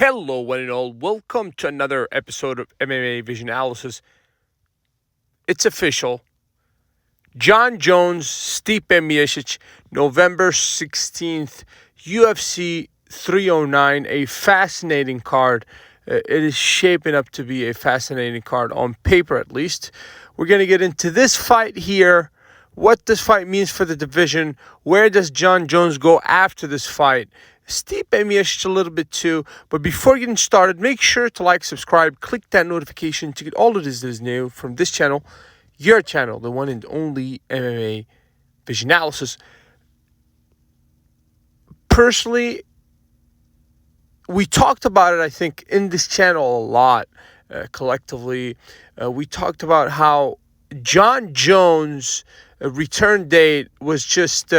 Hello, one and all. Welcome to another episode of MMA Vision Analysis. It's official. Jon Jones, Stipe Miocic, November 16th, UFC 309. A fascinating card. It is shaping up to be a fascinating card, on paper at least. We're going to get into this fight here, what this fight means for the division, where does Jon Jones go after this fight, Stipe Miocic a little bit too. But before getting started, make sure to like, subscribe, click that notification to get all of this that is new from this channel, your channel, the one and only MMA Vision Analysis. Personally, we talked about it, I think, in this channel a lot collectively. We talked about how Jon Jones' return date was just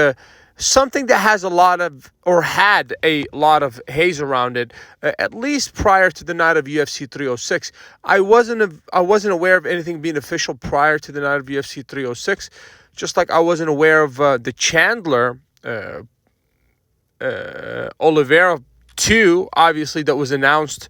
something that has a lot of, or had a lot of haze around it, at least prior to the night of UFC 306. I wasn't aware of anything being official prior to the night of UFC 306, just like I wasn't aware of the Chandler Oliveira 2, obviously, that was announced.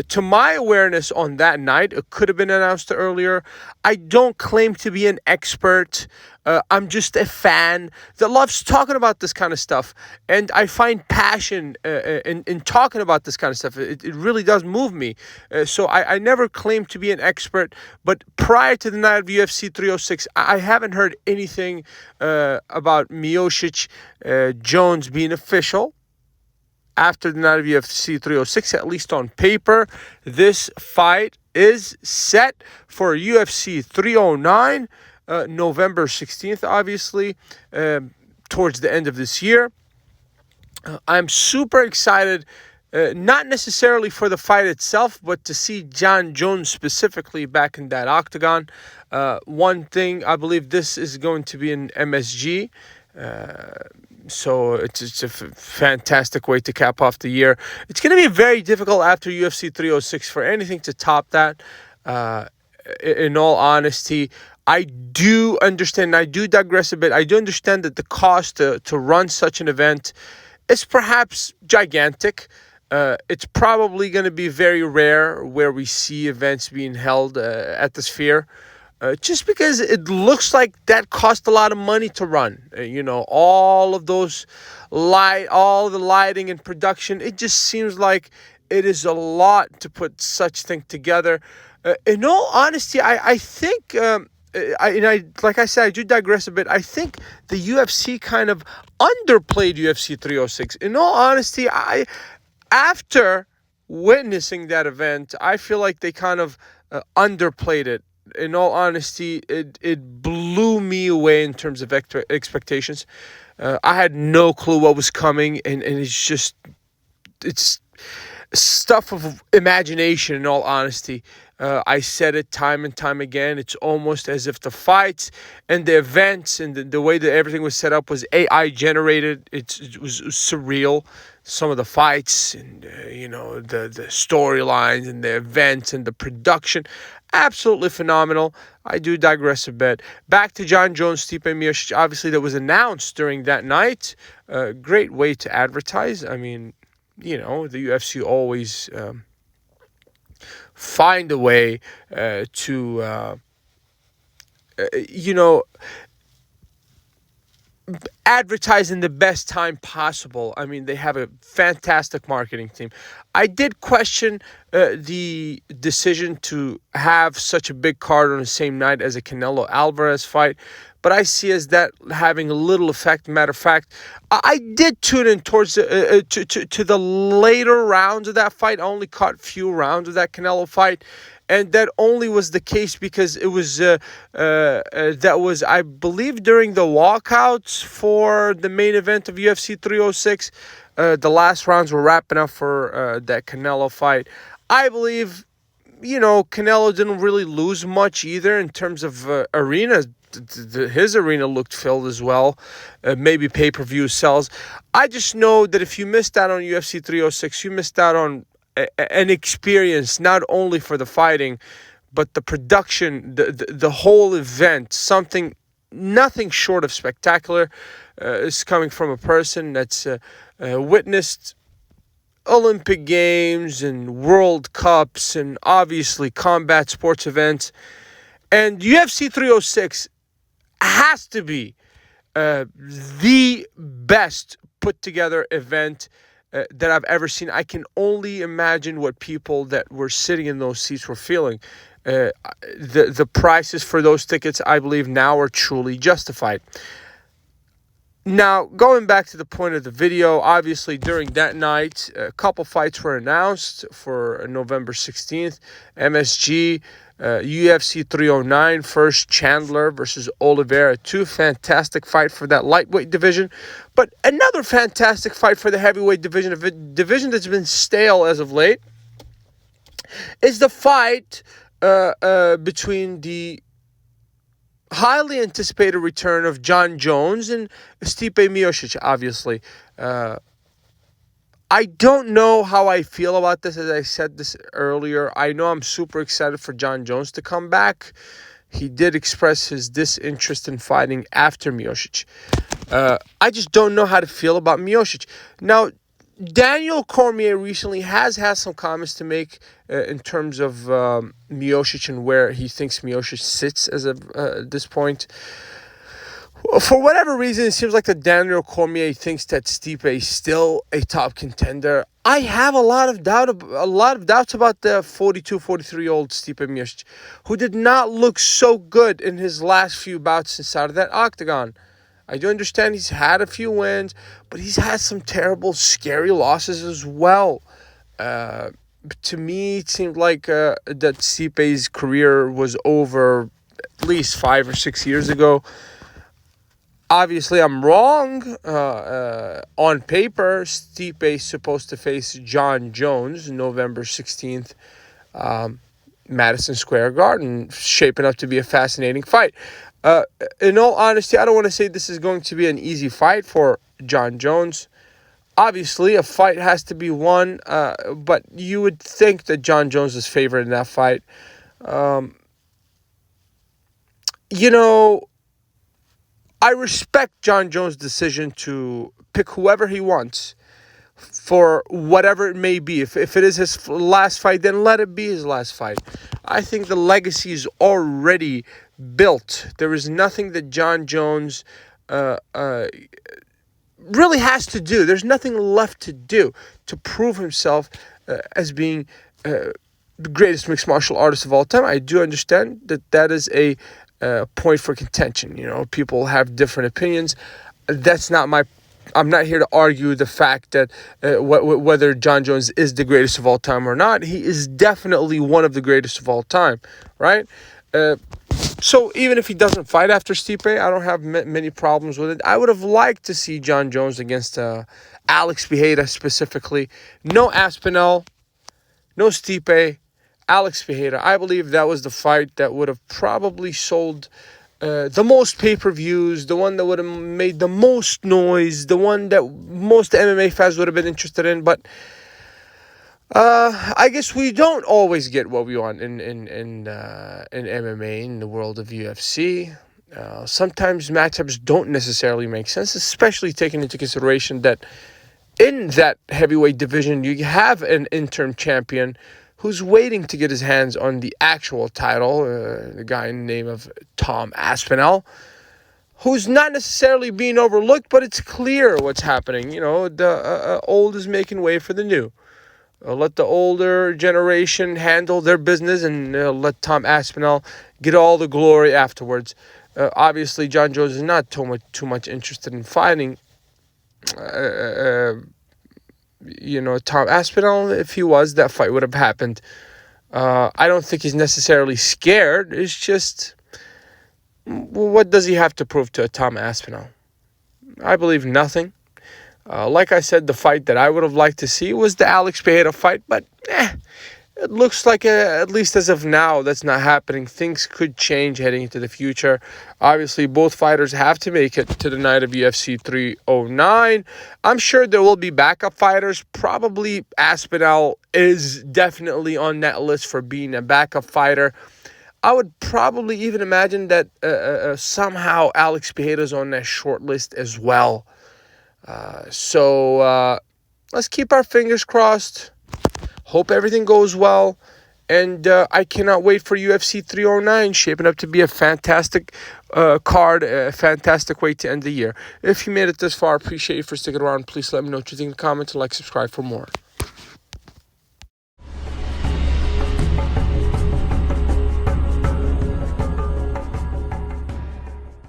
To my awareness on that night, it could have been announced earlier. I don't claim to be an expert. I'm just a fan that loves talking about this kind of stuff. And I find passion in talking about this kind of stuff. It really does move me. So I never claimed to be an expert. But prior to the night of UFC 306, I haven't heard anything about Miocic Jones being official. After the night of UFC 306, at least on paper, this fight is set for UFC 309, November 16th, obviously, towards the end of this year. I'm super excited, not necessarily for the fight itself, but to see Jon Jones specifically back in that octagon. One thing, I believe this is going to be an MSG. So it's a fantastic way to cap off the year. It's going to be very difficult after UFC 306 for anything to top that. In all honesty, I do understand, I do digress a bit. I do understand that the cost to run such an event is perhaps gigantic. It's probably going to be very rare where we see events being held at the Sphere. Just because it looks like that cost a lot of money to run. All of those all the lighting and production, it just seems like it is a lot to put such thing together. In all honesty, I think, like I said, I do digress a bit. I think the UFC kind of underplayed UFC 306. In all honesty, after witnessing that event, I feel like they kind of underplayed it. In all honesty, it blew me away in terms of expectations. I had no clue what was coming, and it's stuff of imagination, in all honesty. I said it time and time again. It's almost as if the fights and the events and the way that everything was set up was AI generated. It was surreal. Some of the fights and, the storylines and the events and the production, absolutely phenomenal. I do digress a bit. Back to Jon Jones, Stipe Miocic, obviously, that was announced during that night. Great way to advertise. I mean, the UFC always find a way to advertise in the best time possible. I mean, they have a fantastic marketing team. I did question the decision to have such a big card on the same night as a Canelo Alvarez fight, but I see as that having a little effect. Matter of fact, I did tune in towards to the later rounds of that fight. I only caught few rounds of that Canelo fight. And that only was the case because it was, that was, I believe, during the walkouts for the main event of UFC 306. The last rounds were wrapping up for that Canelo fight. I believe, Canelo didn't really lose much either in terms of arena. His arena looked filled as well. Maybe pay-per-view sells. I just know that if you missed out on UFC 306, you missed out on an experience not only for the fighting, but the production, the whole event. Nothing short of spectacular is coming from a person that's witnessed Olympic Games and World Cups and obviously combat sports events. And UFC 306 has to be the best put together event that I've ever seen. I can only imagine what people that were sitting in those seats were feeling. The prices for those tickets, I believe, now are truly justified. Now, going back to the point of the video, obviously during that night, a couple fights were announced for November 16th. MSG, UFC 309, first Chandler versus Oliveira. Two fantastic fight for that lightweight division. But another fantastic fight for the heavyweight division, a division that's been stale as of late, is the fight between the highly anticipated return of Jon Jones and Stipe Miocic, obviously. I don't know how I feel about this, as I said this earlier. I know I'm super excited for Jon Jones to come back. He did express his disinterest in fighting after Miocic. I just don't know how to feel about Miocic. Now, Daniel Cormier recently has had some comments to make in terms of Miocic and where he thinks Miocic sits as of this point. For whatever reason, it seems like that Daniel Cormier thinks that Stipe is still a top contender. I have a lot of doubts about the 42, 43-year-old Stipe Miocic, who did not look so good in his last few bouts inside of that octagon. I do understand he's had a few wins, but he's had some terrible, scary losses as well. To me, it seemed like that Stipe's career was over at least 5 or 6 years ago. Obviously, I'm wrong. On paper, Stipe is supposed to face Jon Jones November 16th, Madison Square Garden, shaping up to be a fascinating fight. In all honesty, I don't want to say this is going to be an easy fight for Jon Jones. Obviously, a fight has to be won, but you would think that Jon Jones is favored in that fight. I respect Jon Jones' decision to pick whoever he wants for whatever it may be. If it is his last fight, then let it be his last fight. I think the legacy is already built. There is nothing that Jon Jones really has to do. There's nothing left to do to prove himself as being the greatest mixed martial artist of all time. I do understand that is a point for contention. People have different opinions. I'm not here to argue the fact that whether Jon Jones is the greatest of all time or not. He is definitely one of the greatest of all time, right? So even if he doesn't fight after Stipe, I don't have many problems with it. I would have liked to see Jon Jones against Alex Pereira specifically. No Aspinall, no Stipe, Alex Pereira. I believe that was the fight that would have probably sold the most pay-per-views, the one that would have made the most noise, the one that most MMA fans would have been interested in. But I guess we don't always get what we want in MMA, in the world of UFC. Sometimes matchups don't necessarily make sense, especially taking into consideration that in that heavyweight division, you have an interim champion who's waiting to get his hands on the actual title, the guy in the name of Tom Aspinall, who's not necessarily being overlooked, but it's clear what's happening. The old is making way for the new. Let the older generation handle their business and let Tom Aspinall get all the glory afterwards. Obviously, Jon Jones is not too much interested in fighting Tom Aspinall. If he was, that fight would have happened. I don't think he's necessarily scared. It's just, what does he have to prove to Tom Aspinall? I believe nothing. Like I said, the fight that I would have liked to see was the Alex Pereira fight, but it looks like, at least as of now, that's not happening. Things could change heading into the future. Obviously, both fighters have to make it to the night of UFC 309. I'm sure there will be backup fighters. Probably Aspinall is definitely on that list for being a backup fighter. I would probably even imagine that somehow Alex Pereira's on that short list as well. So let's keep our fingers crossed. Hope everything goes well. And I cannot wait for UFC 309, shaping up to be a fantastic card, a fantastic way to end the year. If you made it this far, appreciate you for sticking around. Please let me know what you think in the comments and subscribe for more.